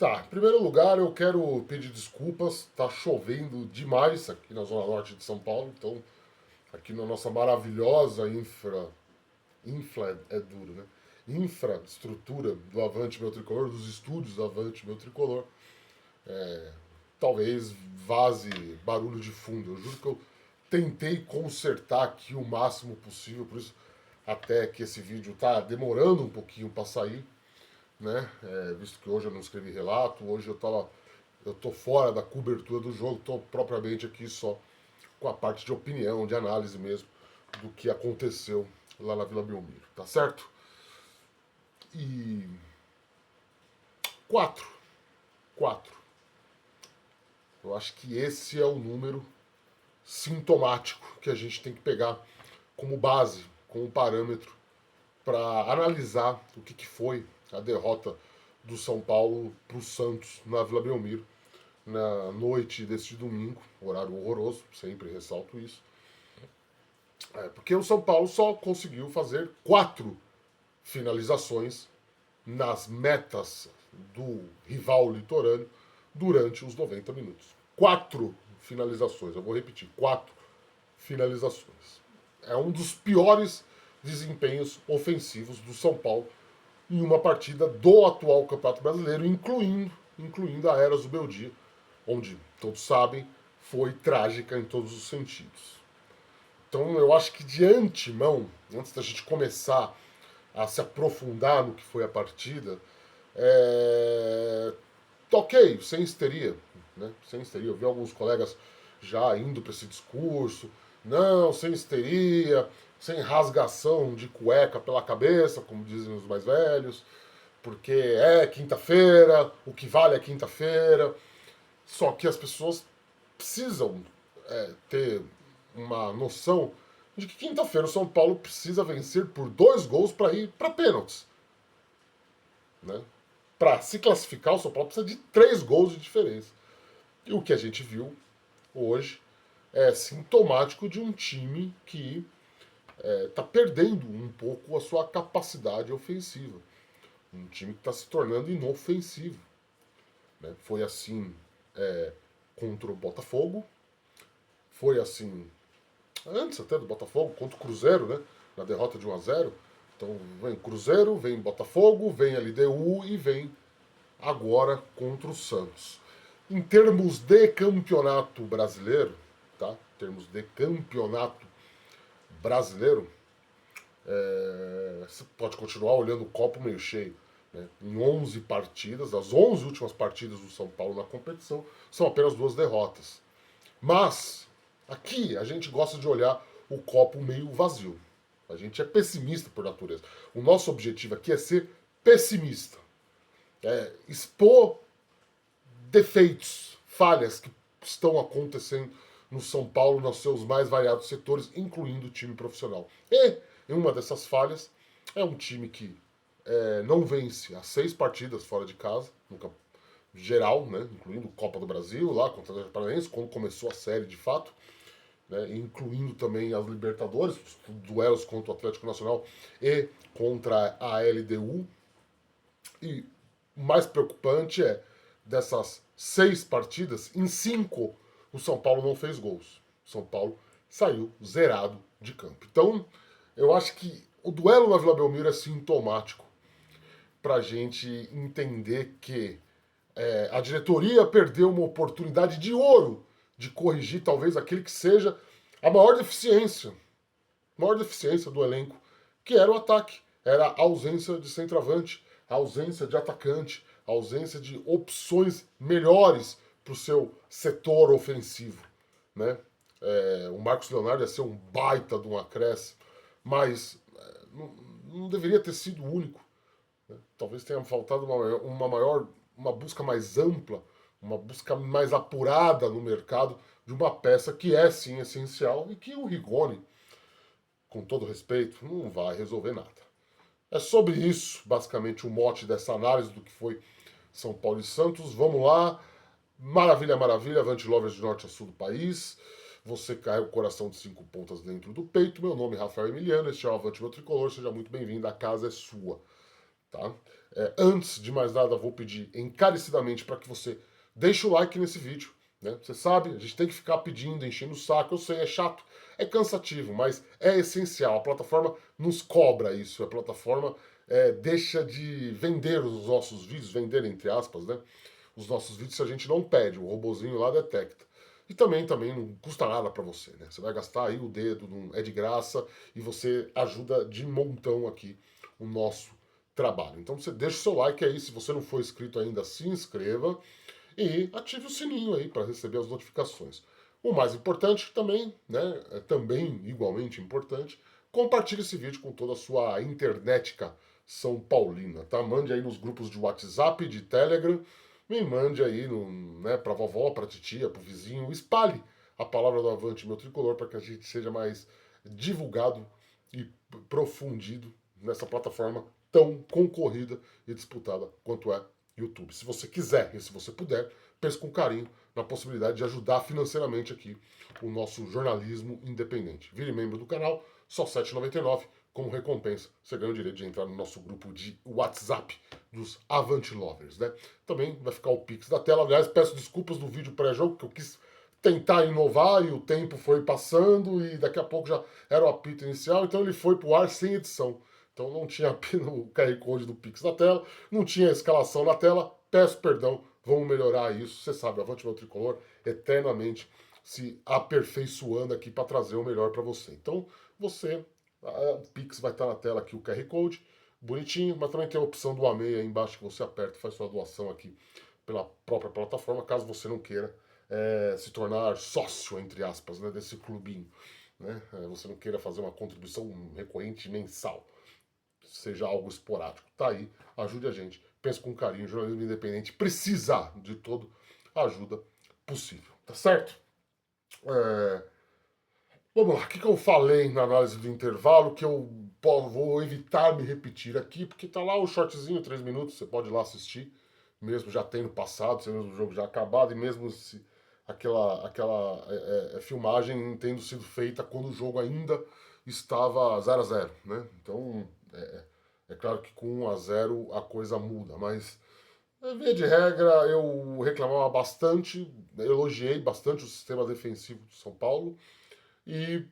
Tá, em primeiro lugar eu quero pedir desculpas, tá chovendo demais aqui na zona norte de São Paulo, então aqui na nossa maravilhosa infra é duro, né? Infraestrutura do Avante Meu Tricolor, dos estúdios do Avante Meu Tricolor, talvez vaze barulho de fundo. Eu juro que eu tentei consertar aqui o máximo possível, por isso até que esse vídeo tá demorando um pouquinho para sair, né? Visto que hoje eu não escrevi relato, hoje eu tô fora da cobertura do jogo, tô propriamente aqui só com a parte de opinião, de análise mesmo do que aconteceu lá na Vila Belmiro, tá certo? E quatro, quatro. Eu acho que esse é o número sintomático que a gente tem que pegar como base, como parâmetro para analisar o que foi a derrota do São Paulo para o Santos na Vila Belmiro na noite deste domingo, horário horroroso, sempre ressalto isso. Porque o São Paulo só conseguiu fazer 4 finalizações nas metas do rival litorâneo durante os 90 minutos. 4 finalizações, eu vou repetir, 4 finalizações. É um dos piores desempenhos ofensivos do São Paulo em uma partida do atual Campeonato Brasileiro, incluindo a Eras do Beldia, onde, todos sabem, foi trágica em todos os sentidos. Então eu acho que de antemão, antes da gente começar a se aprofundar no que foi a partida, é... ok, sem histeria, né? Sem histeria. Eu vi alguns colegas já indo para esse discurso, não, sem histeria, sem rasgação de cueca pela cabeça, como dizem os mais velhos, porque é quinta-feira, o que vale é quinta-feira. Só que as pessoas precisam ter uma noção de que quinta-feira o São Paulo precisa vencer por 2 gols para ir para pênaltis. Né? Para se classificar, o São Paulo precisa de 3 gols de diferença. E o que a gente viu hoje é sintomático de um time que está perdendo um pouco a sua capacidade ofensiva. Um time que está se tornando inofensivo. Né? Foi assim contra o Botafogo, foi assim antes até do Botafogo, contra o Cruzeiro, né? Na derrota de 1-0. Então vem Cruzeiro, vem Botafogo, vem LDU e vem agora contra o Santos. Em termos de campeonato brasileiro, tá? Em termos de campeonato brasileiro, você pode continuar olhando o copo meio cheio. Né? Em 11 partidas, as 11 últimas partidas do São Paulo na competição, são apenas 2 derrotas. Mas, aqui, a gente gosta de olhar o copo meio vazio. A gente é pessimista por natureza. O nosso objetivo aqui é ser pessimista. É expor defeitos, falhas que estão acontecendo no São Paulo nos seus mais variados setores, incluindo o time profissional. E, em uma dessas falhas, é um time que não vence as 6 partidas fora de casa, no geral, né, incluindo Copa do Brasil, lá contra o Atlético Paranaense, quando começou a série de fato, né, incluindo também as Libertadores, os duelos contra o Atlético Nacional e contra a LDU. E o mais preocupante é, dessas 6 partidas, em 5 o São Paulo não fez gols. O São Paulo saiu zerado de campo. Então, eu acho que o duelo na Vila Belmiro é sintomático para a gente entender que a diretoria perdeu uma oportunidade de ouro de corrigir talvez aquele que seja a maior deficiência do elenco, que era o ataque, era a ausência de centroavante, a ausência de atacante, a ausência de opções melhores para o seu setor ofensivo. Né? O Marcos Leonardo ia ser um baita de um acréscimo, mas não deveria ter sido o único. Né? Talvez tenha faltado uma busca mais ampla, uma busca mais apurada no mercado de uma peça que é sim essencial e que o Rigoni, com todo respeito, não vai resolver nada. É sobre isso, basicamente, o mote dessa análise do que foi São Paulo e Santos. Vamos lá. Maravilha, maravilha, Avante Lovers de norte a sul do país. Você carrega o coração de 5 pontas dentro do peito. Meu nome é Rafael Emiliano, este é o Avante Meu Tricolor. Seja muito bem-vindo, a casa é sua. tá? Antes de mais nada, vou pedir encarecidamente para que você deixe o like nesse vídeo, né? Você sabe, a gente tem que ficar pedindo, enchendo o saco, eu sei, é chato, é cansativo, mas é essencial. A plataforma nos cobra isso, a plataforma deixa de vender os nossos vídeos, vender entre aspas, né? Os nossos vídeos se a gente não pede, o robozinho lá detecta. E também não custa nada para você, né? Você vai gastar aí o dedo, não é de graça, e você ajuda de montão aqui o nosso trabalho. Então você deixa o seu like aí, se você não for inscrito ainda, se inscreva e ative o sininho aí para receber as notificações. O mais importante também, né, também igualmente importante, compartilhe esse vídeo com toda a sua internetica São Paulina, tá? Mande aí nos grupos de WhatsApp, de Telegram, me mande aí no, né, pra vovó, pra titia, pro vizinho, espalhe a palavra do Avante Meu Tricolor para que a gente seja mais divulgado e profundido nessa plataforma tão concorrida e disputada quanto é YouTube. Se você quiser e se você puder, pense com carinho na possibilidade de ajudar financeiramente aqui o nosso jornalismo independente. Vire membro do canal, só R$ 7,99. Como recompensa, você ganha o direito de entrar no nosso grupo de WhatsApp dos Avante Lovers, né? Também vai ficar o Pix da tela. Aliás, peço desculpas do vídeo pré-jogo, que eu quis tentar inovar e o tempo foi passando e daqui a pouco já era o apito inicial, então ele foi pro ar sem edição. Então não tinha o QR Code do Pix na tela, não tinha a escalação na tela, peço perdão, vamos melhorar isso. Você sabe, Avante Meu Tricolor eternamente se aperfeiçoando aqui para trazer o melhor para você. Então você, o Pix vai estar na tela aqui, o QR Code, bonitinho, mas também tem a opção do Amei aí embaixo que você aperta e faz sua doação aqui pela própria plataforma, caso você não queira se tornar sócio, entre aspas, né, desse clubinho. Né? Você não queira fazer uma contribuição recorrente mensal, seja algo esporádico. Tá aí, ajude a gente. Pense com carinho, o jornalismo independente precisa de toda a ajuda possível. Tá certo? Vamos lá, o que eu falei na análise do intervalo que eu vou evitar me repetir aqui, porque tá lá o shortzinho, 3 minutos, você pode ir lá assistir, mesmo já tendo passado, mesmo o jogo já acabado, e mesmo se aquela filmagem tendo sido feita quando o jogo ainda estava 0-0, né? Então, é claro que com 1-0 a coisa muda, mas via de regra eu reclamava bastante, elogiei bastante o sistema defensivo do São Paulo, e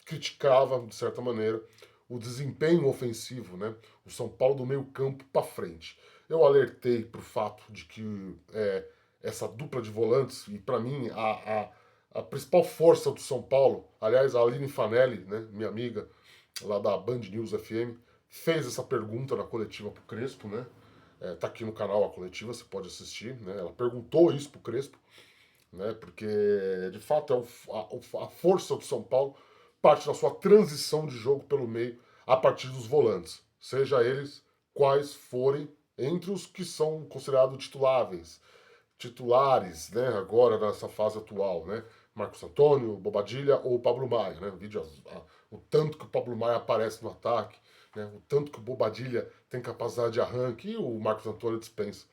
criticava, de certa maneira, o desempenho ofensivo, né? O São Paulo do meio campo para frente. Eu alertei para o fato de que essa dupla de volantes, e para mim a principal força do São Paulo, aliás, a Aline Fanelli, né, minha amiga lá da Band News FM, fez essa pergunta na coletiva pro Crespo, né? Tá aqui no canal a coletiva, você pode assistir, né? Ela perguntou isso pro Crespo, né? Porque de fato a força do São Paulo parte da sua transição de jogo pelo meio a partir dos volantes, seja eles quais forem entre os que são considerados titulares, né? Agora nessa fase atual, né? Marcos Antônio, Bobadilha ou Pablo Maia, né? O tanto que o Pablo Maia aparece no ataque, né? O tanto que o Bobadilha tem capacidade de arranque e o Marcos Antônio dispensa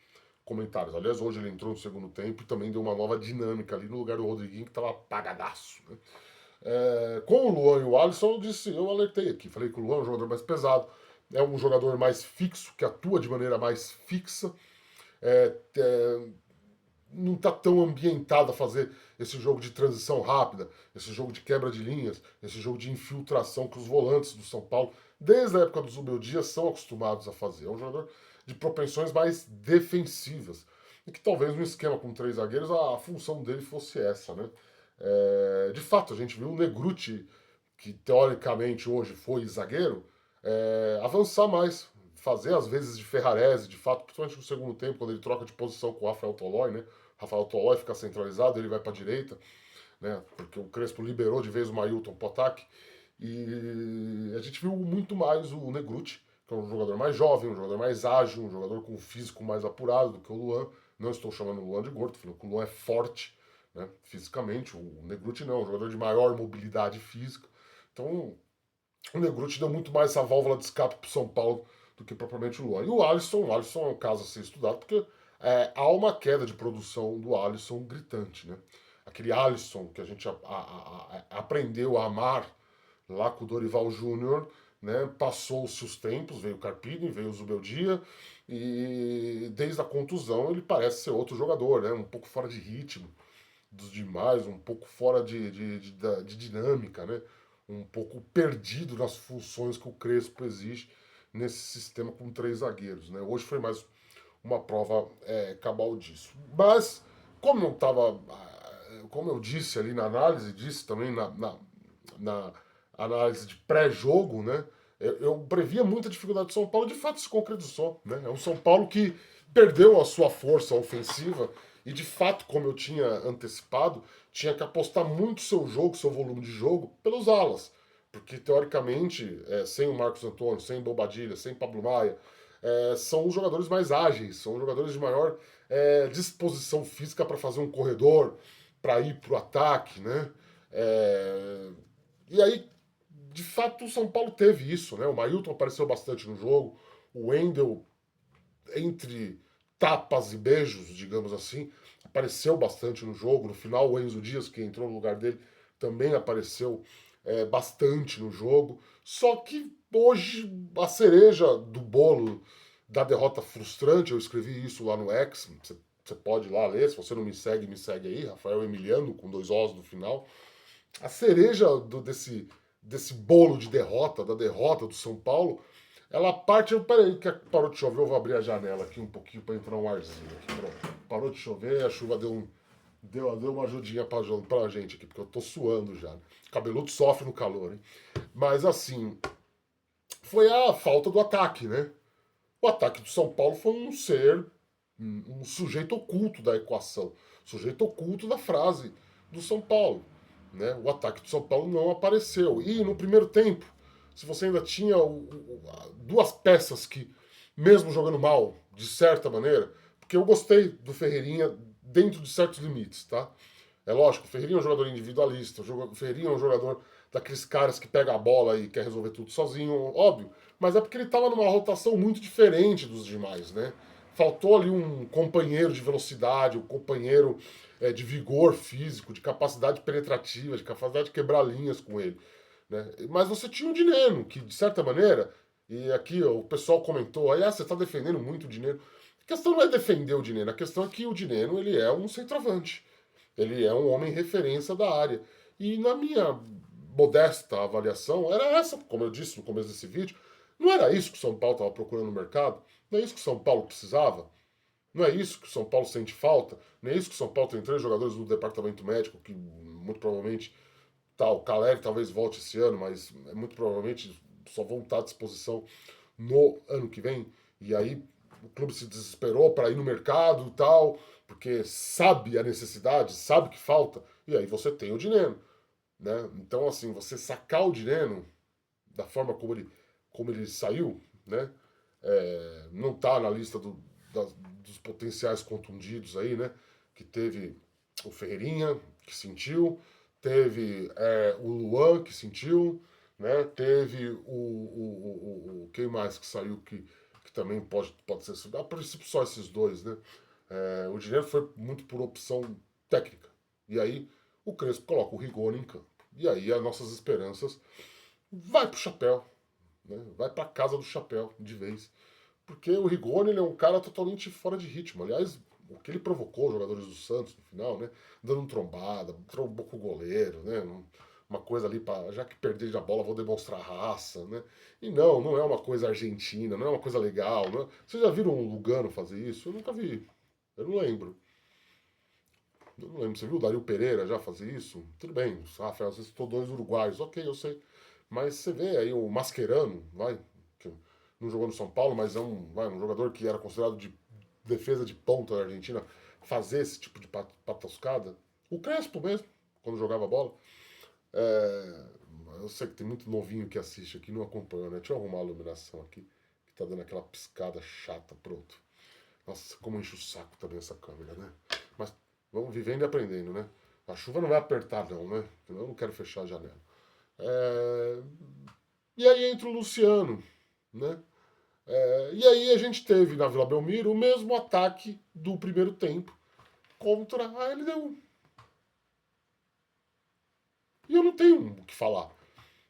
comentários. Aliás, hoje ele entrou no segundo tempo e também deu uma nova dinâmica ali no lugar do Rodriguinho, que estava apagadaço. Né? Com o Luan e o Alisson, eu alertei aqui. Falei que o Luan é um jogador mais pesado, é um jogador mais fixo, que atua de maneira mais fixa. Não está tão ambientado a fazer esse jogo de transição rápida, esse jogo de quebra de linhas, esse jogo de infiltração que os volantes do São Paulo, desde a época do Zubel Dias, são acostumados a fazer. É um jogador de propensões mais defensivas. E que talvez no esquema com 3 zagueiros a função dele fosse essa, né? De fato, a gente viu o Negruti, que teoricamente hoje foi zagueiro, avançar mais, fazer às vezes de Ferrarese, de fato, principalmente no segundo tempo, quando ele troca de posição com o Rafael Tolói, né? Rafael Tolói fica centralizado, ele vai para a direita, né? Porque o Crespo liberou de vez o Mailton pro ataque. E a gente viu muito mais o Negruti, que é um jogador mais jovem, um jogador mais ágil, um jogador com um físico mais apurado do que o Luan. Não estou chamando o Luan de gordo, falando que o Luan é forte, né? Fisicamente. O Negruti não, é um jogador de maior mobilidade física. Então, o Negruti deu muito mais essa válvula de escape pro São Paulo do que propriamente o Luan. E o Alisson é um caso a ser estudado, porque há uma queda de produção do Alisson gritante, né? Aquele Alisson que a gente aprendeu a amar lá com o Dorival Júnior né? Passou-se os tempos, veio o Carpini, veio o Zubeldia, e desde a contusão ele parece ser outro jogador, né? Um pouco fora de ritmo dos demais, um pouco fora de dinâmica, né? Um pouco perdido nas funções que o Crespo exige nesse sistema com 3 zagueiros, né? Hoje foi mais uma prova cabal disso. Mas, como não estava, como eu disse ali na análise, disse também na análise de pré-jogo, né? Eu previa muita dificuldade do São Paulo, de fato se concretizou, né? É um São Paulo que perdeu a sua força ofensiva e, de fato, como eu tinha antecipado, tinha que apostar muito seu jogo, seu volume de jogo, pelos alas. Porque, teoricamente, sem o Marcos Antônio, sem Bobadilha, sem Pablo Maia, são os jogadores mais ágeis, são os jogadores de maior disposição física para fazer um corredor, para ir para o ataque, né? E aí, de fato, o São Paulo teve isso, né? O Mailton apareceu bastante no jogo, o Wendel, entre tapas e beijos, digamos assim, apareceu bastante no jogo. No final, o Enzo Dias, que entrou no lugar dele, também apareceu bastante no jogo. Só que hoje, a cereja do bolo da derrota frustrante, eu escrevi isso lá no X, você pode ir lá ler, se você não me segue aí, Rafael Emiliano, com 2 Os no final. A cereja desse bolo de derrota, da derrota do São Paulo, ela parte. Peraí, que parou de chover, eu vou abrir a janela aqui um pouquinho para entrar um arzinho aqui. Pronto. Parou de chover, a chuva deu uma ajudinha pra gente aqui, porque eu tô suando já. Né? Cabeludo sofre no calor, hein? Mas assim, foi a falta do ataque, né? O ataque do São Paulo foi um sujeito oculto da equação, sujeito oculto da frase do São Paulo. Né? O ataque do São Paulo não apareceu. E no primeiro tempo, se você ainda tinha duas peças que, mesmo jogando mal, de certa maneira, porque eu gostei do Ferreirinha dentro de certos limites, tá? É lógico, o Ferreirinha é um jogador individualista, o Ferreirinha é um jogador daqueles caras que pega a bola e quer resolver tudo sozinho, óbvio, mas é porque ele estava numa rotação muito diferente dos demais, né? Faltou ali um companheiro de velocidade, um companheiro de vigor físico, de capacidade penetrativa, de capacidade de quebrar linhas com ele. Né? Mas você tinha o Dineno, que de certa maneira, e aqui ó, o pessoal comentou, aí você está defendendo muito o Dineno. A questão não é defender o Dineno, a questão é que o Dineno ele é um centroavante. Ele é um homem referência da área. E na minha modesta avaliação, era essa, como eu disse no começo desse vídeo, não era isso que o São Paulo estava procurando no mercado, não é isso que o São Paulo precisava, não é isso que o São Paulo sente falta, não é isso que o São Paulo tem 3 jogadores no departamento médico que muito provavelmente o Caleri talvez volte esse ano, mas muito provavelmente só vão estar à disposição no ano que vem. E aí o clube se desesperou para ir no mercado e tal, porque sabe a necessidade, sabe que falta, e aí você tem o dinheiro. Né? Então, assim, você sacar o dinheiro da forma como ele saiu, né? Não está na lista dos potenciais contundidos aí, né? Que teve o Ferreirinha, que sentiu, teve o Luan, que sentiu, né? Teve quem mais que saiu que também pode ser. A princípio, só esses dois, né? O dinheiro foi muito por opção técnica. E aí o Crespo coloca o Rigoni em campo. E aí as nossas esperanças vai pro chapéu, né? Vai pra casa do chapéu de vez. Porque o Rigoni ele é um cara totalmente fora de ritmo. Aliás, o que ele provocou os jogadores do Santos no final, né? Dando trombada, trombou com o goleiro, né? Uma coisa ali para já que perder a bola vou demonstrar raça, né? E não é uma coisa argentina, não é uma coisa legal, né? Vocês já viram um Lugano fazer isso? Eu nunca vi. Eu não lembro. Eu não lembro. Você viu o Dario Pereira já fazer isso? Tudo bem, Rafael, vocês estão 2 uruguaios, ok, eu sei. Mas você vê aí o Mascherano, vai, que não jogou no São Paulo, mas é um jogador que era considerado de defesa de ponta da Argentina, fazer esse tipo de patascada. O Crespo mesmo, quando jogava bola. É, eu sei que tem muito novinho que assiste aqui e não acompanha, né? Deixa eu arrumar a iluminação aqui, que tá dando aquela piscada chata, pronto. Nossa, como enche o saco também essa câmera, né? Mas vamos vivendo e aprendendo, né? A chuva não vai apertar, não, né? Eu não quero fechar a janela. É... E aí entra o Luciano, né? E aí a gente teve na Vila Belmiro o mesmo ataque do primeiro tempo contra a LDU. E eu não tenho o que falar.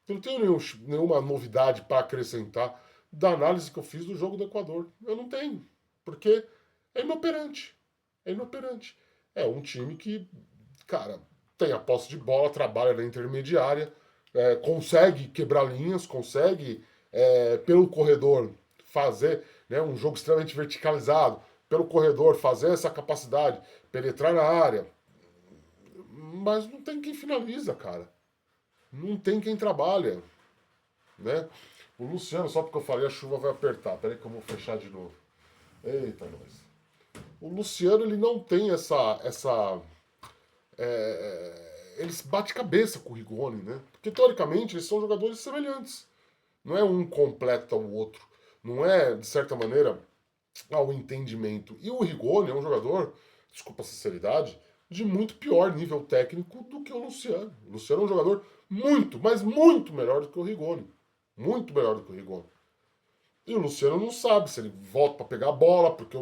Eu não tenho nenhuma novidade para acrescentar da análise que eu fiz do jogo do Equador. Eu não tenho. Porque é inoperante. É inoperante. É um time que, cara, tem a posse de bola, trabalha na intermediária, consegue quebrar linhas, consegue, pelo corredor, fazer, né, um jogo extremamente verticalizado, pelo corredor, fazer essa capacidade, penetrar na área. Mas não tem quem finaliza, cara. Não tem quem trabalha, né? O Luciano, só porque eu falei, a chuva vai apertar. Peraí que eu vou fechar de novo. Eita, nós. O Luciano, ele não tem eles bate cabeça com o Rigoni, né? Porque teoricamente eles são jogadores semelhantes. Não é um completa o outro. Não é, de certa maneira, ao entendimento. E o Rigoni é um jogador, desculpa a sinceridade, de muito pior nível técnico do que o Luciano. O Luciano é um jogador muito, mas muito melhor do que o Rigoni. Muito melhor do que o Rigoni. E o Luciano não sabe se ele volta para pegar a bola, porque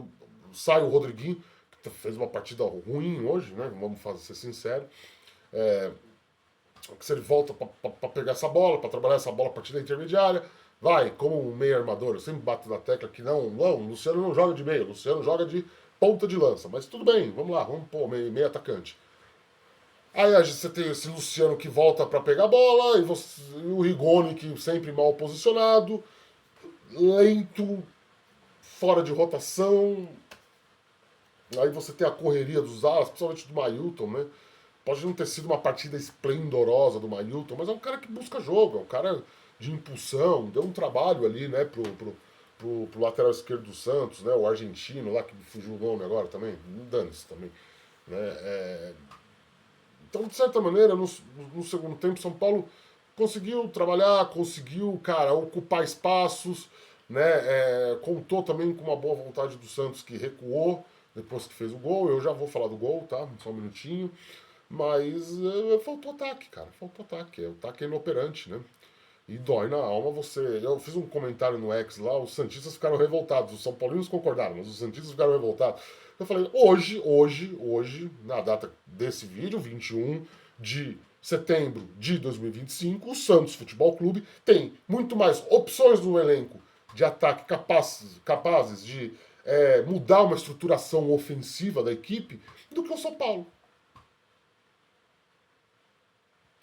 sai o Rodriguinho, que fez uma partida ruim hoje, né? Vamos ser sinceros. Se ele volta para pegar essa bola, para trabalhar essa bola a partir da intermediária, vai, como um meio armador. Eu sempre bato na tecla que não, o Luciano não joga de meio, o Luciano joga de ponta de lança. Mas tudo bem, vamos lá, vamos pôr meio atacante. Aí você tem esse Luciano que volta para pegar a bola, e o Rigoni que sempre mal posicionado, lento, fora de rotação. Aí você tem a correria dos alas, principalmente do Mailton, né? Pode não ter sido uma partida esplendorosa do Mailton, mas é um cara que busca jogo, é um cara de impulsão, deu um trabalho ali, né, pro lateral esquerdo do Santos, né, o argentino lá, que fugiu o nome agora também, dane-se também. Né, Então, de certa maneira, no segundo tempo, São Paulo conseguiu trabalhar, conseguiu, cara, ocupar espaços, né, contou também com uma boa vontade do Santos, que recuou depois que fez o gol. Eu já vou falar do gol, tá? Só um minutinho. Mas faltou ataque, cara. Faltou ataque. O ataque é inoperante, né? E dói na alma você. Eu fiz um comentário no X lá, os Santistas ficaram revoltados. Os São Paulinos concordaram, mas os Santistas ficaram revoltados. Eu falei, hoje, na data desse vídeo, 21 de setembro de 2025, o Santos Futebol Clube tem muito mais opções no elenco de ataque capazes de mudar uma estruturação ofensiva da equipe do que o São Paulo.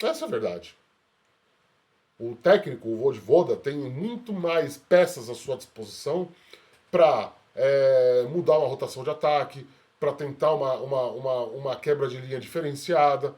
Essa é a verdade. O técnico, o Vojvoda, tem muito mais peças à sua disposição para mudar uma rotação de ataque, para tentar uma quebra de linha diferenciada,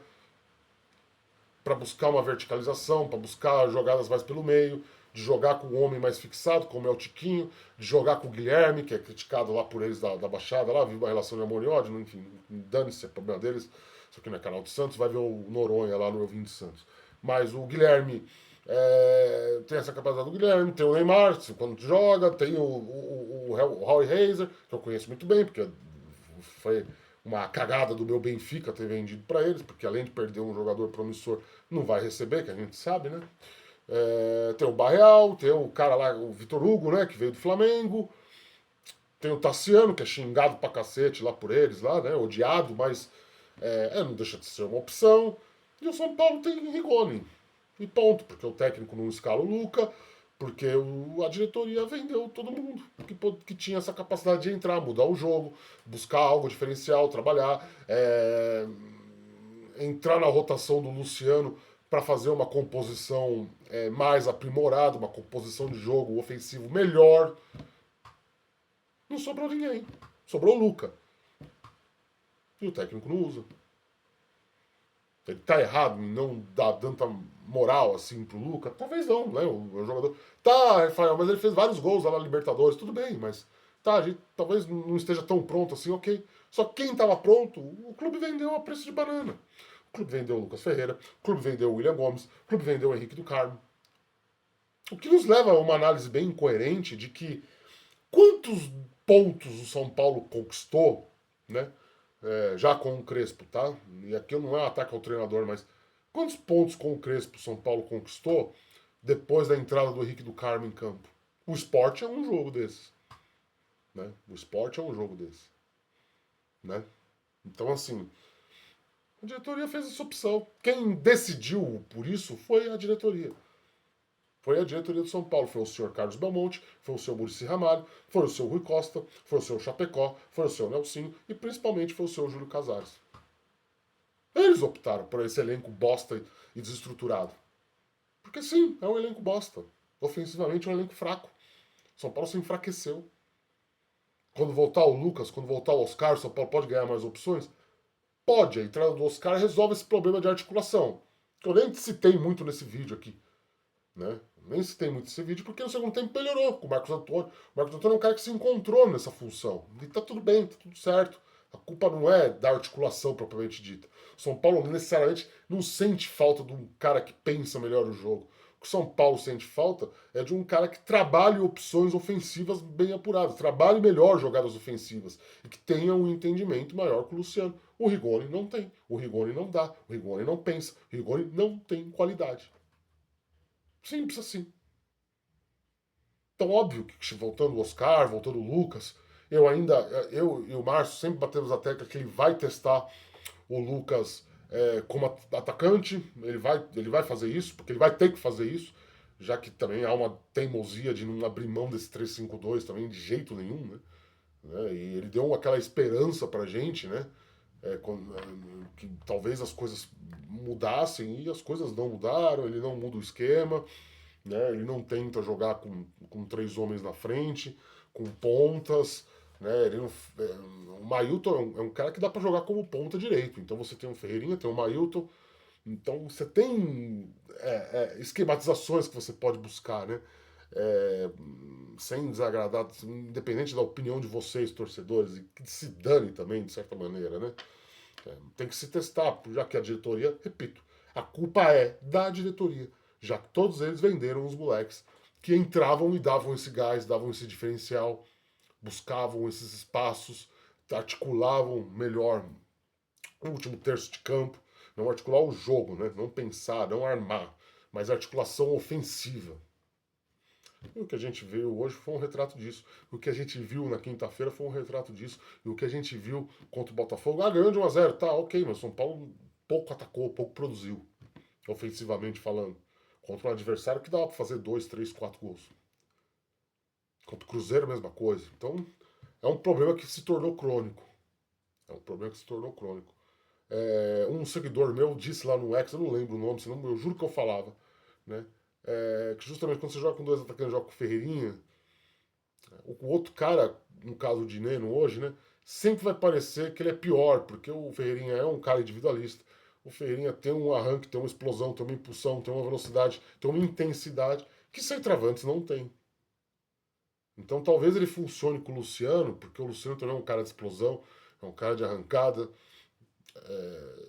para buscar uma verticalização, para buscar jogadas mais pelo meio, de jogar com o homem mais fixado, como é o Tiquinho, de jogar com o Guilherme, que é criticado lá por eles da Baixada, lá, vive uma relação de amor e ódio, enfim, dane-se, é problema deles. Isso aqui não é canal de Santos, vai ver o Noronha lá no Eu Vim de Santos. Mas o Guilherme tem essa capacidade do Guilherme, tem o Neymar, quando joga, tem o Howie Hazer, que eu conheço muito bem, porque foi uma cagada do meu Benfica ter vendido para eles, porque além de perder um jogador promissor, não vai receber, que a gente sabe, né? Tem o Barreal, tem o cara lá, o Vitor Hugo, né, que veio do Flamengo, tem o Tassiano, que é xingado pra cacete lá por eles, lá, né, odiado, mas não deixa de ser uma opção. E o São Paulo tem Rigoni. E ponto, porque o técnico não escala o Luca, porque a diretoria vendeu todo mundo que tinha essa capacidade de entrar, mudar o jogo, buscar algo diferencial, trabalhar, entrar na rotação do Luciano para fazer uma composição mais aprimorada, uma composição de jogo ofensivo melhor. Não sobrou ninguém. Sobrou o Luca. E o técnico não usa. Ele tá errado em não dar tanta moral assim pro Luca? Talvez não, né? O jogador. Tá, Rafael, mas ele fez vários gols lá na Libertadores, tudo bem, mas tá, a gente talvez não esteja tão pronto assim, ok. Só que quem estava pronto, o clube vendeu a preço de banana. O clube vendeu o Lucas Ferreira, o clube vendeu o William Gomes, o clube vendeu o Henrique do Carmo. O que nos leva a uma análise bem incoerente de que quantos pontos o São Paulo conquistou, né? Já com o Crespo, tá? E aqui não é um ataque ao treinador, mas quantos pontos com o Crespo o São Paulo conquistou depois da entrada do Henrique do Carmo em campo? O esporte é um jogo desse. Né? O esporte é um jogo desse. Né? Então, assim, a diretoria fez essa opção. Quem decidiu por isso foi a diretoria. Foi a diretoria do São Paulo, foi o senhor Carlos Belmonte, foi o senhor Muricy Ramalho, foi o senhor Rui Costa, foi o senhor Chapecó, foi o senhor Nelsinho e principalmente foi o senhor Júlio Casares. Eles optaram por esse elenco bosta e desestruturado. Porque sim, é um elenco bosta. Ofensivamente é um elenco fraco. São Paulo se enfraqueceu. Quando voltar o Lucas, quando voltar o Oscar, o São Paulo pode ganhar mais opções? Pode. A entrada do Oscar resolve esse problema de articulação. Que eu nem citei muito nesse vídeo aqui. Né? Nem citei muito esse vídeo porque no segundo tempo melhorou com o Marcos Antônio. O Marcos Antônio é um cara que se encontrou nessa função. E tá tudo bem, tá tudo certo. A culpa não é da articulação propriamente dita. O São Paulo necessariamente não sente falta de um cara que pensa melhor o jogo. O que o São Paulo sente falta é de um cara que trabalhe opções ofensivas bem apuradas, trabalhe melhor jogadas ofensivas e que tenha um entendimento maior que o Luciano. O Rigoni não tem, o Rigoni não dá, o Rigoni não pensa, o Rigoni não tem qualidade. Simples assim. Então, óbvio que voltando o Oscar, voltando o Lucas, eu e o Márcio sempre batemos a tecla que ele vai testar o Lucas como atacante, ele vai fazer isso, porque ele vai ter que fazer isso, já que também há uma teimosia de não abrir mão desse 3-5-2 também de jeito nenhum, né? E ele deu aquela esperança pra gente, né? Que talvez as coisas mudassem e as coisas não mudaram, ele não muda o esquema, né? Ele não tenta jogar com três homens na frente, com pontas, né? Ele não, o Mailton é um cara que dá para jogar como ponta direito. Então você tem o Ferreirinha, tem o Mailton. Então você tem esquematizações que você pode buscar, né? É, sem desagradar, independente da opinião de vocês, torcedores, e que se dane também, de certa maneira, né? Tem que se testar, já que a diretoria, repito, a culpa é da diretoria, já que todos eles venderam os moleques que entravam e davam esse gás, davam esse diferencial, buscavam esses espaços, articulavam melhor o último terço de campo, não articular o jogo, né? Não pensar, não armar, mas articulação ofensiva. E o que a gente viu hoje foi um retrato disso. O que a gente viu na quinta-feira foi um retrato disso. E o que a gente viu contra o Botafogo, ganhou de 1-0, tá, ok, mas o São Paulo pouco atacou, pouco produziu, ofensivamente falando. Contra um adversário que dava pra fazer 2, 3, 4 gols. Contra o Cruzeiro, mesma coisa. Então, é um problema que se tornou crônico. É um problema que se tornou crônico. Um seguidor meu disse lá no X, eu não lembro o nome, senão eu juro que eu falava, né? Que justamente quando você joga com dois atacantes, joga com o Ferreirinha, o outro cara, no caso o Dineno hoje, né, sempre vai parecer que ele é pior, porque o Ferreirinha é um cara individualista. O Ferreirinha tem um arranque, tem uma explosão, tem uma impulsão, tem uma velocidade, tem uma intensidade que centroavantes não tem. Então talvez ele funcione com o Luciano, porque o Luciano também é um cara de explosão, é um cara de arrancada,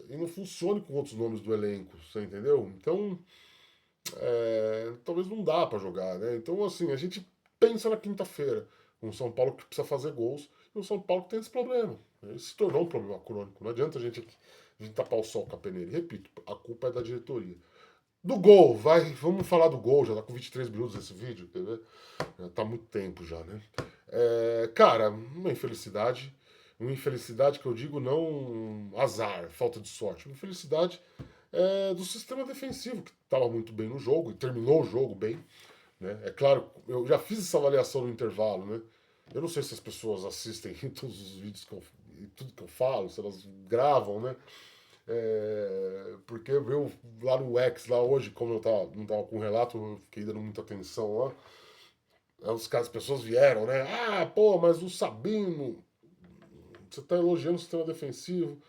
e não funcione com outros nomes do elenco, você entendeu? Então, talvez não dá para jogar, né? Então, assim, a gente pensa na quinta-feira, um São Paulo que precisa fazer gols e um São Paulo que tem esse problema. Ele se tornou um problema crônico. Não adianta a gente tapar o sol com a peneira. E, repito, a culpa é da diretoria. Do gol, vamos falar do gol, já tá com 23 minutos esse vídeo, quer ver? Já tá há muito tempo já, né? Cara, uma infelicidade que eu digo não azar, falta de sorte, uma infelicidade do sistema defensivo, que estava muito bem no jogo e terminou o jogo bem. Né? É claro, eu já fiz essa avaliação no intervalo, né? Eu não sei se as pessoas assistem todos os vídeos tudo que eu falo, se elas gravam, né? Porque eu lá no X, lá hoje, como não tava com relato, eu fiquei dando muita atenção lá. As pessoas vieram, né? Ah, pô, mas o Sabino, você tá elogiando o sistema defensivo.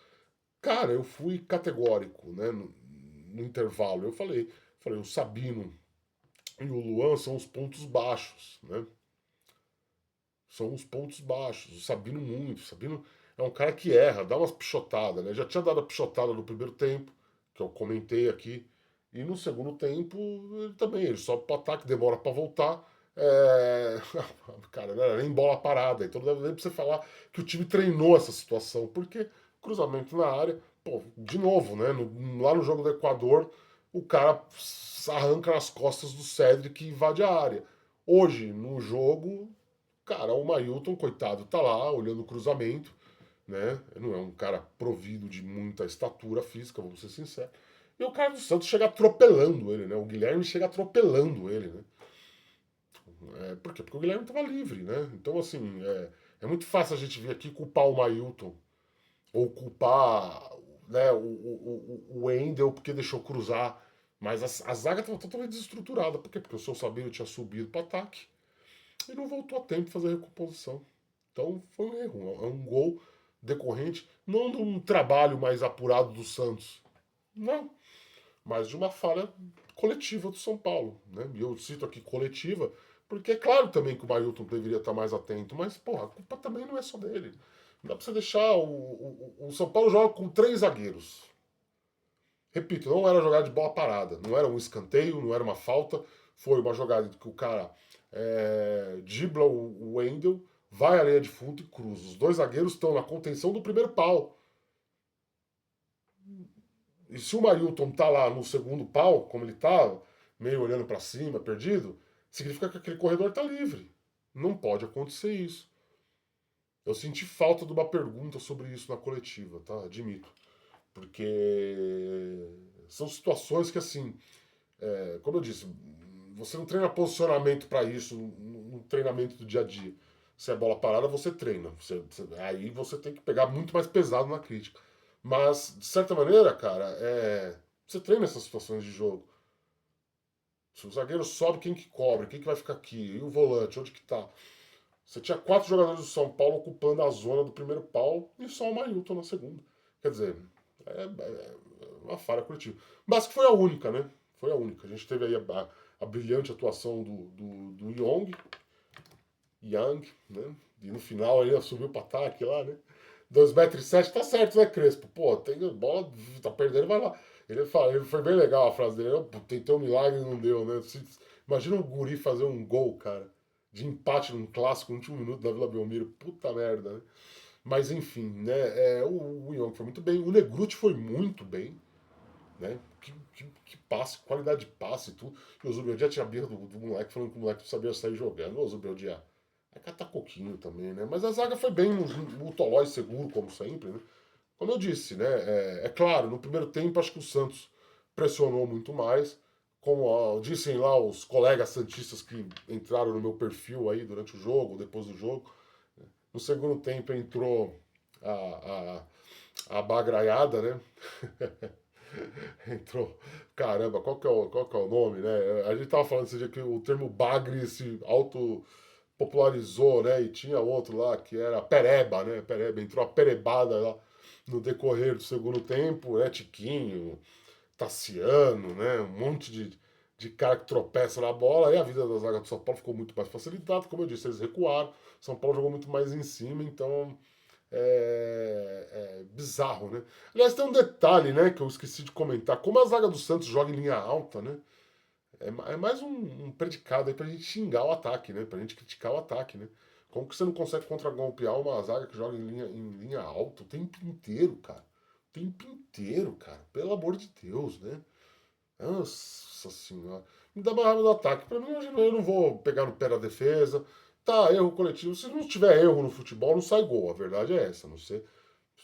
Cara, eu fui categórico, né? No intervalo. Eu falei, o Sabino e o Luan são os pontos baixos, né? São os pontos baixos. O Sabino muito. O Sabino é um cara que erra, dá umas pichotadas, né? Já tinha dado a pichotada no primeiro tempo, que eu comentei aqui. E no segundo tempo, ele também, ele sobe pro ataque, demora para voltar. Cara, não era nem bola parada. Então não dá nem pra você falar que o time treinou essa situação, porque cruzamento na área, pô, de novo, né? Lá no jogo do Equador, o cara arranca nas costas do Cedric e invade a área. Hoje, no jogo, cara, o Mailton, coitado, tá lá olhando o cruzamento, né? Não é um cara provido de muita estatura física, vamos ser sinceros. E o cara do Santos chega atropelando ele, né? O Guilherme chega atropelando ele, né? Por quê? Porque o Guilherme estava livre, né? Então, assim, é muito fácil a gente vir aqui culpar o Mailton ou culpar, né, o Wendel porque deixou cruzar. Mas a zaga estava totalmente desestruturada. Por quê? Porque o seu Sabino tinha subido para ataque e não voltou a tempo de fazer a recomposição. Então foi um erro. É um gol decorrente não de um trabalho mais apurado do Santos. Não. Mas de uma falha coletiva do São Paulo. Né? E eu cito aqui coletiva, porque é claro também que o Mailton deveria estar mais atento, mas, porra, a culpa também não é só dele. Não dá pra você deixar. O São Paulo joga com 3 zagueiros. Repito, não era jogada de bola parada, não era um escanteio, não era uma falta, foi uma jogada que o cara dribla o Wendel, vai à linha de fundo e cruza. Os 2 zagueiros estão na contenção do primeiro pau. E se o Marilton tá lá no segundo pau, como ele tá, meio olhando para cima, perdido, significa que aquele corredor tá livre. Não pode acontecer isso. Eu senti falta de uma pergunta sobre isso na coletiva, tá? Admito. Porque são situações que, assim, como eu disse, você não treina posicionamento para isso no treinamento do dia a dia. Se é bola parada, você treina. Aí você tem que pegar muito mais pesado na crítica. Mas, de certa maneira, cara, você treina essas situações de jogo. Se o zagueiro sobe, quem que cobre? Quem que vai ficar aqui? E o volante, onde que tá? Você tinha 4 jogadores do São Paulo ocupando a zona do primeiro pau e só o Mailton na segunda. Quer dizer, é uma falha coletiva. Mas que foi a única, né? Foi a única. A gente teve aí a brilhante atuação do Young, né? E no final aí subiu para ataque lá, né? 2,7 m, tá certo, né, Crespo? Pô, tem bola, tá perdendo, vai lá. Ele foi bem legal a frase dele. Tentei um milagre e não deu, né? Imagina o Guri fazer um gol, cara, de empate num clássico no último minuto da Vila Belmiro. Puta merda, né? Mas enfim, né? O Young foi muito bem. O Negruti foi muito bem, né? Que passe, qualidade de passe e tudo. E o Zubeldia tinha a birra do moleque, falando que o moleque sabia sair jogando. Ô, Zubeldia. É catar coquinho também, né? Mas a zaga foi bem, o Tolói seguro, como sempre, né? Como eu disse, né? É claro, no primeiro tempo acho que o Santos pressionou muito mais. Como dissem lá os colegas santistas que entraram no meu perfil aí durante o jogo, depois do jogo. No segundo tempo entrou a bagraiada, né? Entrou. Caramba, qual que é o nome, né? A gente tava falando esse dia que o termo bagre se auto popularizou, né? E tinha outro lá que era Pereba, né? Pereba, entrou a perebada lá no decorrer do segundo tempo, né? Tiquinho, Tassiano, né? Um monte de cara que tropeça na bola. Aí a vida da zaga do São Paulo ficou muito mais facilitada, como eu disse, eles recuaram. São Paulo jogou muito mais em cima, então é bizarro, né? Aliás, tem um detalhe, né, que eu esqueci de comentar. Como a zaga do Santos joga em linha alta, né? É mais um predicado aí pra gente xingar o ataque, né? Pra gente criticar o ataque, né? Como que você não consegue contra-golpear uma zaga que joga em linha alta o tempo inteiro, cara? O tempo inteiro, cara. Pelo amor de Deus, né? Nossa senhora. Me dá mais raiva do ataque. Pra mim, eu não vou pegar no pé da defesa. Tá, erro coletivo. Se não tiver erro no futebol, não sai gol. A verdade é essa. Não sei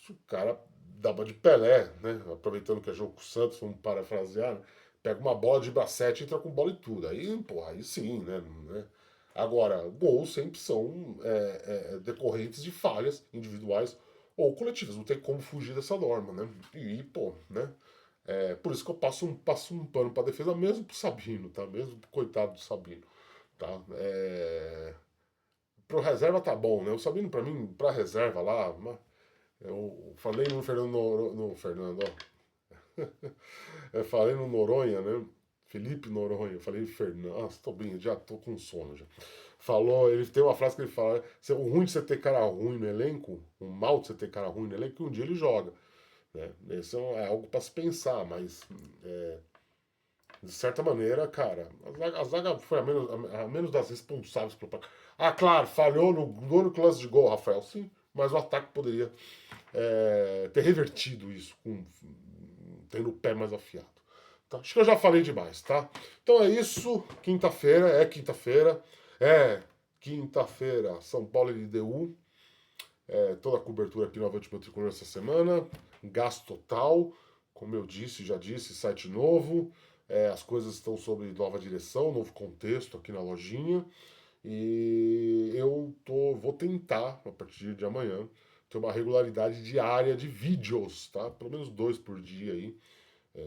se o cara dá uma de Pelé, né? Aproveitando que é jogo com o Santos, vamos parafrasear, né? Pega uma bola de basquete e entra com bola e tudo. Aí, porra, aí sim, né? Agora, gols sempre são decorrentes de falhas individuais ou coletivas. Não tem como fugir dessa norma, né? E, pô, né? Por isso que eu passo um pano pra defesa, mesmo pro Sabino, tá? Mesmo pro coitado do Sabino, tá? Pro reserva tá bom, né? O Sabino, pra mim, pra reserva lá, eu falei no Fernando, ó. Eu falei no Noronha, né? Felipe Noronha, eu falei Fernando. Nossa, tô bem, já tô com sono já. Falou, ele tem uma frase que ele fala: o ruim de você ter cara ruim no elenco, o mal de você ter cara ruim no elenco, é que um dia ele joga. Né? Isso é algo para se pensar, mas de certa maneira, cara, a zaga foi a menos das responsáveis pelo placar. Ah, claro, falhou no único lance de gol, Rafael, sim, mas o ataque poderia ter revertido isso, tendo o pé mais afiado. Tá? Acho que eu já falei demais, tá? Então é isso, quinta-feira, quinta-feira, São Paulo e LDU, toda a cobertura aqui no Avante Meu Tricolor essa semana, gasto total, como eu disse, já disse, site novo, as coisas estão sob nova direção, novo contexto aqui na lojinha. E vou tentar, a partir de amanhã, ter uma regularidade diária de vídeos, tá? Pelo menos 2 por dia aí.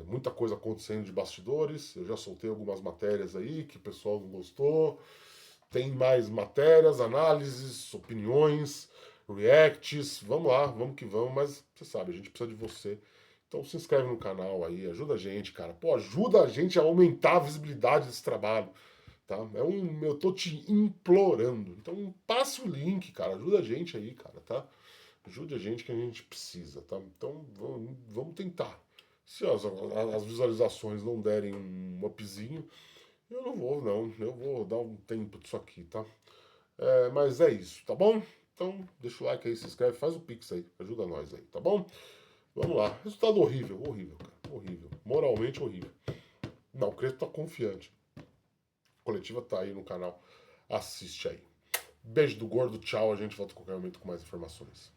Muita coisa acontecendo de bastidores. Eu já soltei algumas matérias aí que o pessoal não gostou. Tem mais matérias, análises, opiniões, reacts. Vamos lá, vamos que vamos, mas você sabe, a gente precisa de você. Então se inscreve no canal aí, ajuda a gente, cara. Pô, ajuda a gente a aumentar a visibilidade desse trabalho, tá? Eu tô te implorando. Então passe o link, cara. Ajuda a gente aí, cara, tá? Ajude a gente que a gente precisa, tá? Então vamos tentar. Se as visualizações não derem um upzinho, eu não vou, não. Eu vou dar um tempo disso aqui, tá? Mas é isso, tá bom? Então, deixa o like aí, se inscreve, faz o pix aí, ajuda nós aí, tá bom? Vamos lá. Resultado horrível, horrível, cara. Horrível. Moralmente horrível. Não, o Crespo tá confiante. A coletiva tá aí no canal. Assiste aí. Beijo do gordo, tchau. A gente volta a qualquer momento com mais informações.